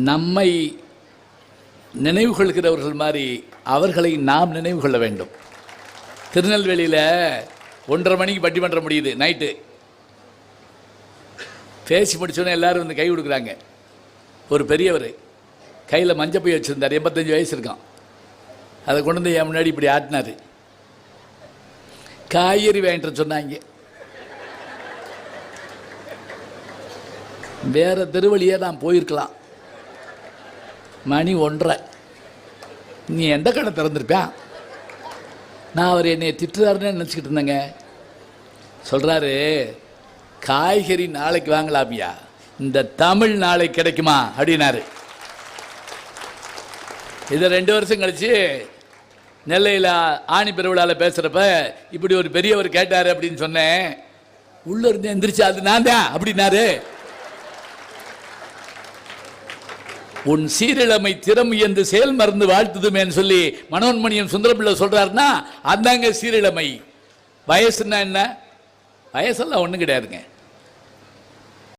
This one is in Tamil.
நம்மை நினைவு கொள்கிறவர்கள் மாதிரி அவர்களை நாம் நினைவு கொள்ள வேண்டும். திருநெல்வேலியில் 1:30 மணிக்கு பட்டிமன்றம் முடியுது. நைட்டு பேசி முடிச்சோன்னே எல்லோரும் வந்து கை கொடுக்குறாங்க. ஒரு பெரியவர் கையில் மஞ்சப்பை வச்சுருந்தார், 85 வயசு இருக்கான். அதை கொண்டு வந்து என் முன்னாடி இப்படி ஆட்டினார். காய்கறி வாங்கிட்டு சொன்னாங்க. வேறு தெருவழியே நான் போயிருக்கலாம். மணி 1:30. நீ எந்த கடை திறந்துருப்பேன்? நான் அவர் என்னை திட்டுறாருன்னு நினச்சிக்கிட்டு இருந்தேங்க. சொல்கிறாரு, காய்கறி நாளைக்கு வாங்கலாமியா, இந்த தமிழ் நாளைக்கு கிடைக்குமா அப்படின்னாரு. இதை 2 வருஷம் கழிச்சு நெல்லையில் ஆணி பெருவிழாவில் பேசுகிறப்ப இப்படி ஒரு பெரியவர் கேட்டார் அப்படின்னு சொன்னேன். உள்ளே இருந்து எந்திரிச்சு அது நான் தான் அப்படின்னாரு. உன் சீரிழமை திறம் என்று செயல் மறந்து வாழ்த்துதுமேன்னு சொல்லி மனோன்மணியம் சுந்தரபிள்ளை சொல்றாருன்னா அந்தாங்க சீரிழமை. வயசுன்னா என்ன? வயசெல்லாம் ஒன்றும் கிடையாதுங்க.